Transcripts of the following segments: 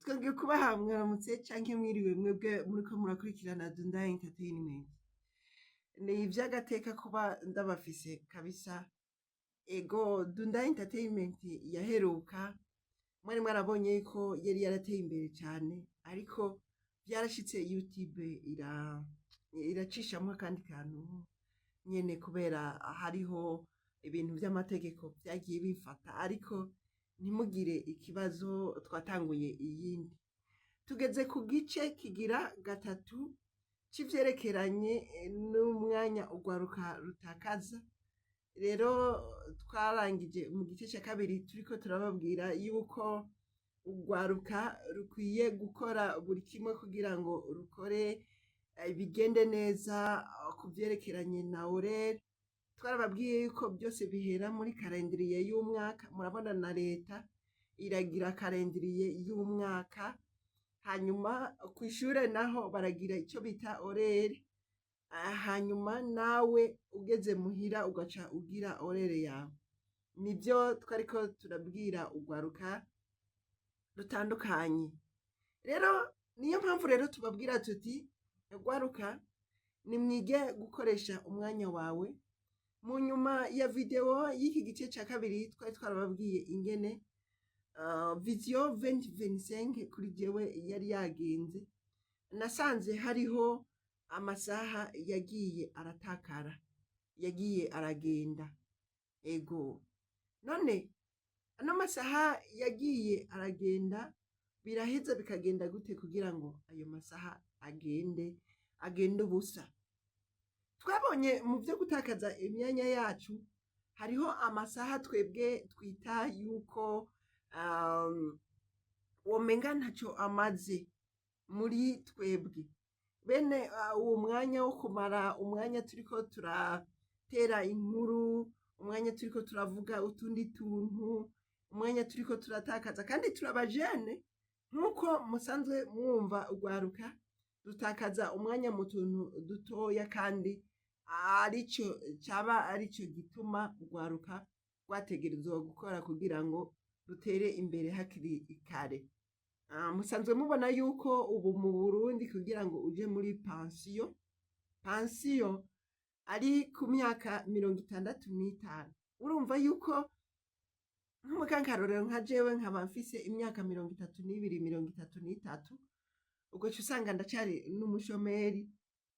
twongeye kubaha mwaramutse canke mwiriwe mwebwe muriko murakurikirana Dunda Entertainment. Ni ivy'agateka kuba ndabafise kabisa. Ego Dunda Entertainment yaheruka, mwari mwarabonye ko yari yarateye imbere cane, ariko vyarashitse YouTube iracishamwo akandi kantu nyene, kubera hariho ibintu vy'amategeko vyagiye bifata, ariko ntimugire ikibazo, twatanguye iyindi. Tugeze ku gice kigira gatatu c'ivyerekeranye n'umwanya urwaruka rutakaza. Rero twarangije mu gice ca kabiri turiko turababwira yuko urwaruka rukwiye gukora buri kimwe kugira ngo rukore bigende neza ku vyerekeranye na orere. Twarababwiye yuko byose bihera muri karendiriye y'umwaka. Murabona na leta iragira karendiriye y'umwaka, hanyuma kw'ishure naho baragira ico bita orere, hanyuma nawe ugeze muhira ugaca ugira orere yawe. Nivyo twariko turabwira urwaruka rutandukanye. Rero niyo mpamvu rero tubabwira tuti urwaruka nimwige gukoresha umwanya wawe. Mu nyuma ya video y'iki gice ca kabiri twari twarababwiye ingene Vision 2025 kuri jewe yari yagenze. Nasanze hariho amasaha yagiye aratakara, yagiye aragenda. Ego none ano masaha yagiye aragenda, biraheza bikagenda gute kugira ngo ayo masaha agende ubusa? Twabonye mu vyo gutakaza imyanya yacu hariho amasaha twebwe twita yuko womenga ntaco amaze muri twebwe. Bene uwo mwanya wo kumara umwanya turiko turatera inkuru, umwanya turiko turavuga utundi tuntu, umwanya turiko turatakaza, kandi turabajene nk'uko musanzwe mwumva urwaruka dutakaza umwanya mu tuntu dutoya, kandi arico gituma urwaruka rwategerezwa gukora kugira ngo rutere imbere hakiri kare. Musanzwe mubona yuko ubu mu Burundi kugira ngo uje muri pansiyo ari ku myaka 65. Urumva yuko nk'umukankarorero nka jewe nkaba mfise imyaka 32, 33, ugaca usanga ndacari n'umushomeri.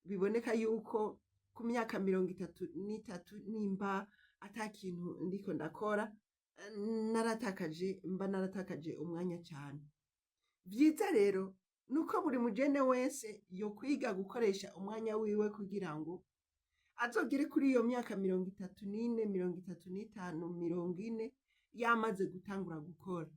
Biboneka yuko ku myaka 33 nimba ata kintu ndiko ndakora, naratakaje umwanya cane. Vyiza rero nuko buri mujene wese yokwiga gukoresha umwanya wiwe kugira ngo azogere kuri iyo myaka 34, 35, 40 yamaze gutangura gukora.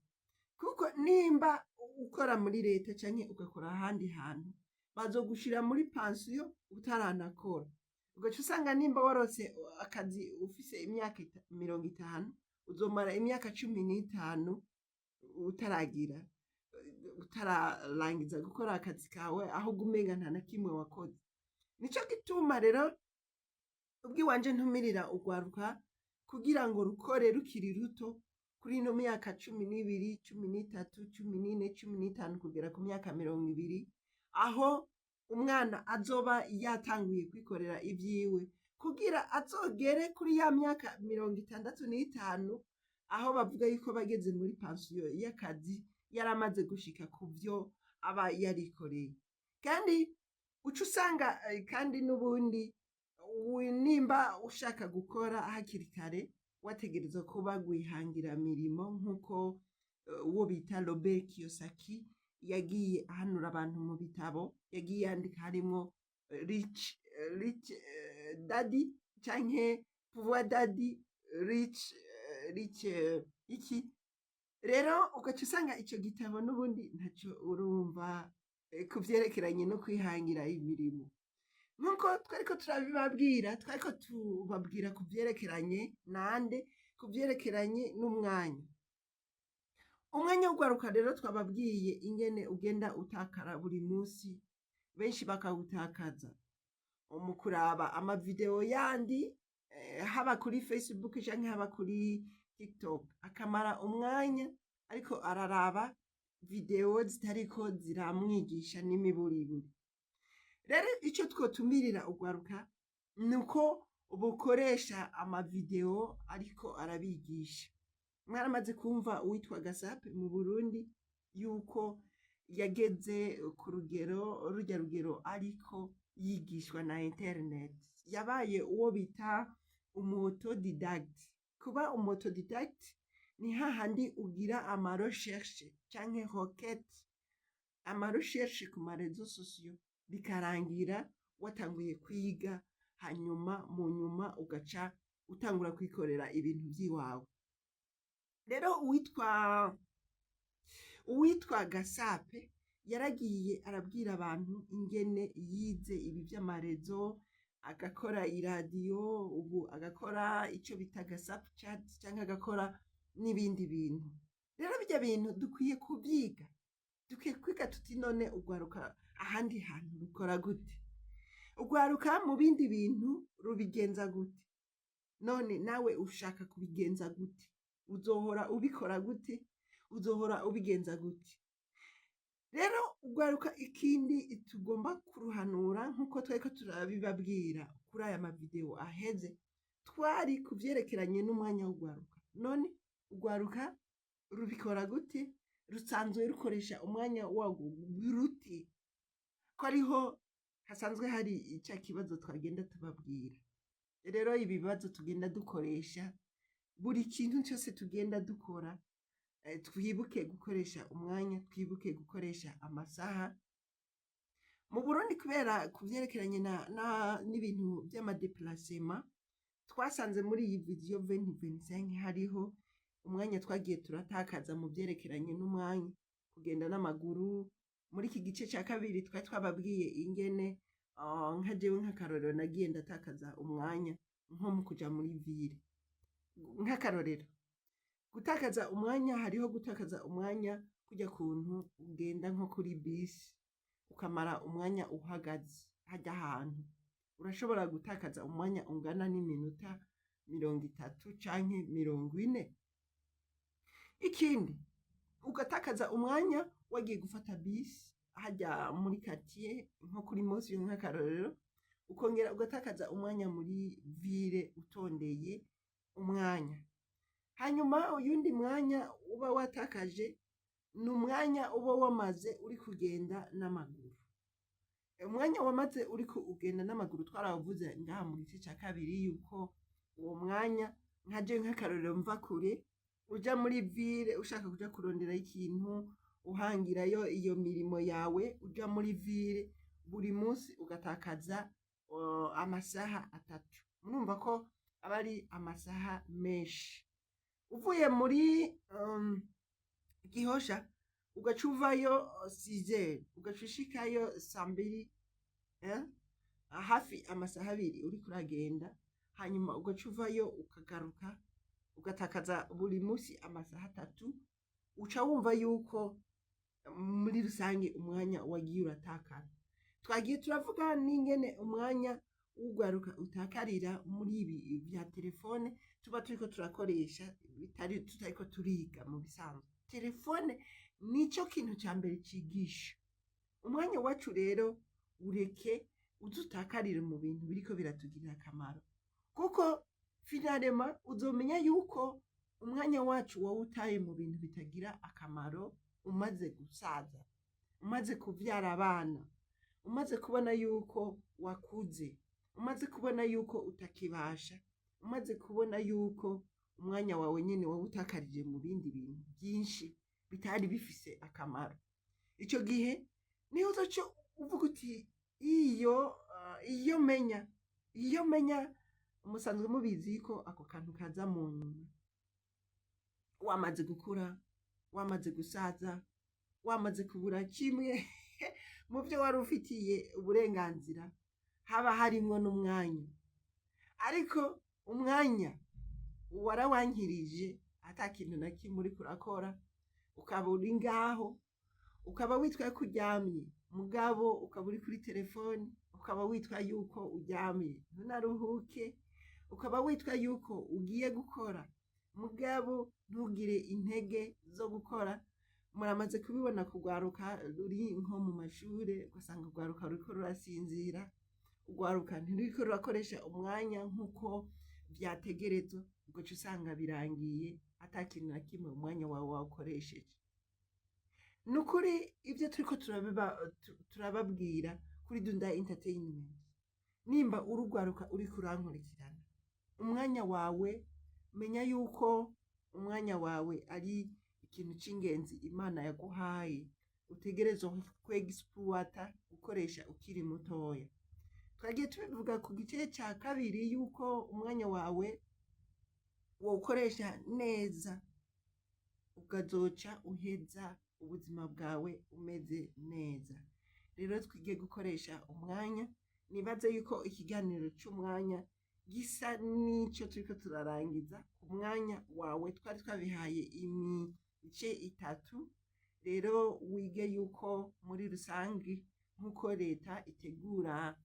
Kuko nimba ukora muri leta canke ugakora ahandi hantu, bazogushira muri pansiyo utaranakora. Ugaca usanga nimba warose akazi ufise imyaka 50, uzomara imyaka 15 utararangiza gukora akazi kawe, aho gumenga nta na kimwe wakoze. Nico gituma rero ubwiwanje ntumirira urwaruka kugira ngo rukore rukiri ruto, kuri ino myaka 12, 13, 14, 15 kugera ku myaka 20, aho umwana azoba yatanguye kwikorera ivyiwe, kugira azogere kuri ya myaka 65, aho bavuga yuko bageze muri pansiyo y'akazi yaramaze gushika ku vyo aba yarikoreye. Kandi uca usanga kandi n'ubundi nimba ushaka gukora hakiri kare, wategerezwa kuba gwihangira mirimo, nk'uko uwo bita Robert Kiyosaki yagiye ahanura abantu mu bitabo, yagiye yandika harimwo Rich Daddy canke Poor Daddy, Rich iki. Rero ugaca usanga ico gitabo n'ubundi ntaco urumva ku vyerekeranye no kwihangira imirimo. Nkuko twariko turabibabwira, twariko tubabwira ku vyerekeranye nande, ku vyerekeranye n'umwanya. Umwanya w'urwaruka rero twababwiye ingene ugenda utakara buri musi, benshi bakawutakaza mu kuraba amavideo yandi, haba kuri Facebook canke haba kuri TikTok, akamara umwanya ariko araraba video zitariko ziramwigisha n'imiburiburi. Rero ico twotumirira ugwaruka nuko bukoresha amavideo ariko arabigisha. Mwaramaze kumva uwitwa Gasape mu Burundi yuko yageze ku rurya rugero ariko yigishwa na internet. Yabaye uwo bita umutodidact. Kuba umutodidact ni hahandi ugira recherche canke requête, recherche ku marezo sociaux bikarangira watanguye kwiga, hanyuma mu nyuma ugaca utangura kwikorera ibintu vyiwawe. Rero uwitwa Gasape yaragiye arabwira abantu ingene yize ibi vy'amarezo, agakora iradiyo, ubu agakora ico bita Gasape chat canke agakora n'ibindi bintu. Rero birya bintu dukwiye kubyiga, dukwiye kwiga tuti none ugwaruka ahandi hantu rukora gute, ugwaruka mu bindi bintu rubigenza gute, none nawe ushaka kubigenza gute, uzohora ubikora gute, uzohora ubigenza gute. Rero ugwaruka ikindi tugomba kuruhanura nkuko twariko turabibabwira kuri aya mavideo aheze, twari kuvyerekeranye n'umwanya w'ugwaruka. None ugwaruka rubikora gute, rusanzwe rukoresha umwanya wago ruti, ko ariho hasanzwe hari ica kibazo twagenda tubabwira. Rero ibibazo tugenda dukoresha, buri kintu cyose tugenda dukora, twibuke gukoresha umwanya, twibuke gukoresha amasaha. Mu Burundi kubera kuvyerekeranye n'ibintu vy'amadeplasement, twasanze muri iyi video 2025 hariho umwanya twagiye turatakaza mu vyerekeranye n'umwanya, kugenda n'amaguru. Muri iki gice ca kabiri twari twababwiye ingene nka jewe nk'akarorero nagiye ndatakaza umwanya nko mu kuja muri ville. Nk'akarorero, gutakaza umwanya, hariho gutakaza umwanya kujya kuntu ugenda nko kuri bisi ukamara umwanya uhagaze hajya ahantu, urashobora gutakaza umwanya ungana n'iminota 30 canke 40. Ikindi, ugatakaza umwanya wagiye gufata bisi hajya muri quartier nko kuri Mosi nk'akarorero, ukongera ugatakaza umwanya muri ville utondeye umwanya. Hanyuma uyundi mwanya uba watakaje ni umwanya uba wamaze uri kugenda n'amaguru. Umwanya wamaze uri kugenda n'amaguru twaravuze ngaha mu gice ca kabiri yuko uwo mwanya nkaje nk'akarorero mva kure uja muri ville ushaka kuja kurondera ikintu, uhangirayo iyo mirimo yawe, uja muri ville buri munsi ugatakaza amasaha 3. Murumva ko aba ari amasaha menshi. Uvuye muri Gihosha ugaca uvayo 6h, ugaca ushikayo 2:00, hafi amasaha 2 uri kuragenda, hanyuma ugaca uvayo ukagaruka ugatakaza buri munsi amasaha 3. Uca wumva yuko muri rusange umwanya wagiye uratakara. Twagiye turavuga n'ingene umwanya ugwaruka utakarira muri ibi vya telefone tuba turiko turakoresha, tutariko turiga. Mu bisanzwe telefone nico kintu ca mbere cigisha. Umwanya wacu rero ureke udutakarire mu bintu biriko biratugirira akamaro, kuko finalema uzomenya yuko umwanya wacu wawutaye mu bintu bitagira akamaro, umaze gusaza, umaze kuvyara abana, umaze kubona yuko wakuze, umaze kubona yuko utakibasha, umaze kubona yuko umwanya wawe nyene wawutakarije mu bindi bintu byinshi bitari bifise akamaro. Ico gihe niho uzoca uvuga uti iyo menya umusanzwe mubizi ko ako kantu kaza mu nyuma. Wamaze gukura, wamaze gusaza, wamaze kubura kimwe mu byo wari ufitiye uburenganzira, haba harimwo n'umwanya. Ariko umwanya warawankirije, ata kintu na kimwe uri kurakora, ukaba uri ngaho, ukaba witwa ko uryamye, mugabo ukaba uri kuri telefone, ukaba witwa yuko uryamye ntunaruhuke, ukaba witwa yuko ugiye gukora, mugabo ntugire intege zo gukora, muramaze kubibona kugwaruka ruri nko mu mashure ugasanga urwaruka ruriko rurasinzira, urwaruka ntiruriko rurakoresha umwanya nk'uko vyategerezwa, ugaca usanga birangiye ata kintu na kimwe umwanya wawe wawukoresheje. Ni ukuri ibyo turiko turababwira kuri Dunda Entertainment, nimba uri urwaruka uriko urankurikirana, umwanya wawe menya yuko umwanya wawe ari ikintu c'ingenzi Imana yaguhaye utegerezwa kwexploita gukoresha ukiri mutoya. Twagiye tubivuga ku gice ca kabiri yuko umwanya wawe wawukoresha neza ukazoca uheza ubuzima bwawe umeze neza. Rero twige gukoresha umwanya, nibaze yuko ikiganiro c'umwanya gisa n'ico turiko turarangiza. Ku mwanya wawe twari twabihaye imice itatu, rero wige yuko muri rusangi nk'uko leta itegura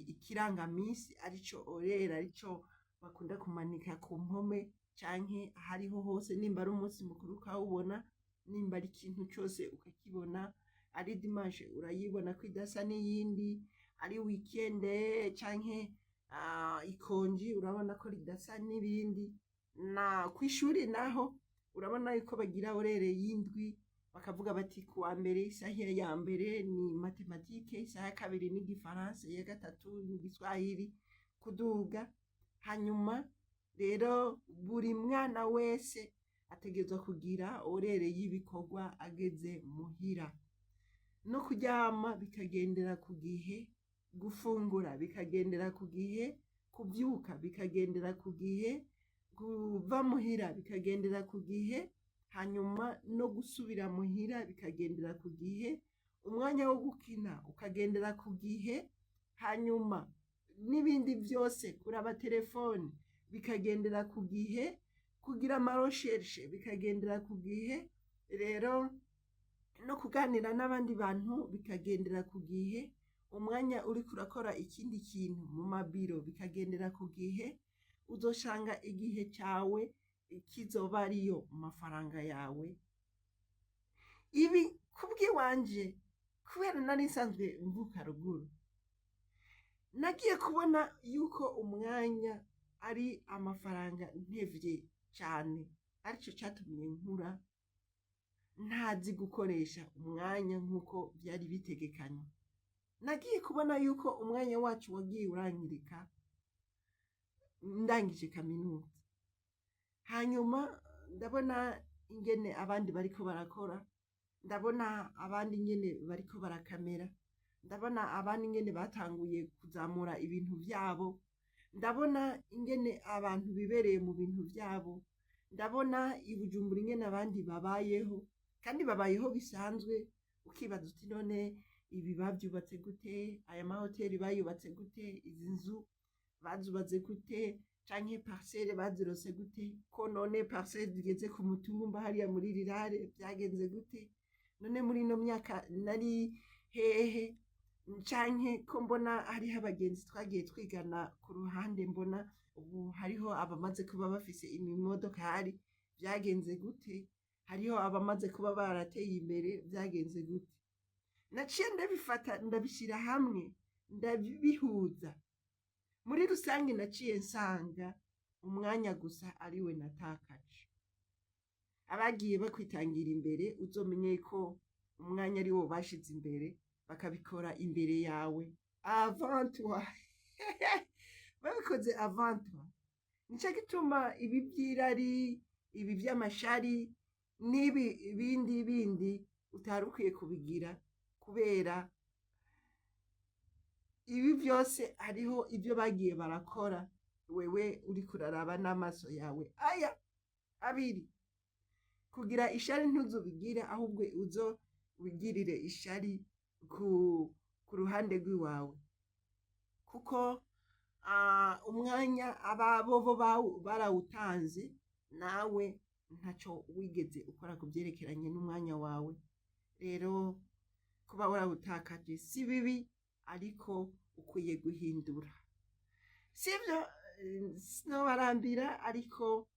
ikirangamisi arico orera, arico bakunda kumanika ku mpome canke ahariho hose, nimba ari umunsi mukuru ukawubona, nimba ari ikintu cose ukakibona, ari dimanche urayibona ko idasa n'iyindi, ari weekend canke ikonji urabona ko ridasa n'ibindi. Na kw'ishuri naho urabona yuko bagira orere y'indwi, bakavuga bati kuwa mbere isaha ya mbere ni matematike, isaha ya kabiri ni igifaransa, iya gatatu ni igiswahili kuduga. Hanyuma rero buri mwana wese ategerezwa kugira orere y'ibikorwa ageze muhira, no kuryama bikagendera ku gihe, gufungura bikagendera ku gihe, kuvyuka bikagendera ku gihe, kuva muhira bikagendera ku gihe, hanyuma no gusubira muhira bikagendera ku gihe, umwanya wo gukina ukagendera ku gihe, hanyuma n'ibindi byose kuraba telefone bikagendera ku gihe, kugira amaroshershe bikagendera ku gihe, rero no kuganira n'abandi bantu bikagendera ku gihe, umwanya uriko urakora ikindi kintu mu mabiro bikagendera ku gihe. Uzoshanga igihe cawe kizoba ariyo mafaranga yawe. Ibi kubwiwanje, kubera nari nsanzwe mvuka ruguru, nagiye kubona yuko umwanya ari amafaranga ntevye cane, arico catumye nkura ntazi gukoresha umwanya nk'uko vyari bitegekanywa. Nagiye kubona yuko umwanya wacu wagiye urangirika ndangije kaminuza, hanyuma ndabona ingene abandi bariko barakora, ndabona abandi ingene bariko barakamera, ndabona abandi ingene batanguye kuzamura ibintu vyabo, ndabona ingene abantu bibereye mu bintu vyabo, ndabona i Bujumbura ingene abandi babayeho, kandi babayeho bisanzwe. Ukibaza uti none ibi bavyubatse gute, aya mahoteli bayubatse gute, izi nzu bazubatse gute, canke parcelle bazirose gute, ko none parcelle zigeze ku mutumba hariya muri Rirare vyagenze gute, none muri ino myaka nari hehe, canke ko mbona hariho abagenzi twagiye twigana ku ruhande, mbona ubu hariho abamaze kuba bafise imodokari, vyagenze gute, hariho abamaze kuba barateye imbere, vyagenze gute. Naciye ndabifata ndabishira hamwe ndabihuza, muri rusange naciye nsanga umwanya gusa ariwe natakaje. Abagiye bakwitangira imbere uzomenye ko umwanya ari wo bashize imbere, bakabikora imbere yawe avant toi babikoze avant toi. Nico gituma ibi vy'irari, ibi vy'amashari n'ibi bindi utari ukwiye kubigira, kubera ibi vyose hariho ivyo bagiye barakora, wewe uriko uraraba n'amaso yawe aya abiri. Kugira ishari ntuzubigire, ahubwo uzo wigirire ishari ku ruhande rw'iwawe, kuko umwanya bobo barawutanze, nawe ntaco wigeze ukora ku vyerekeranye n'umwanya wawe. Rero kuba warawutakaje si bibi, ariko ukwiye guhindura. Sivyo sinobarambira, ariko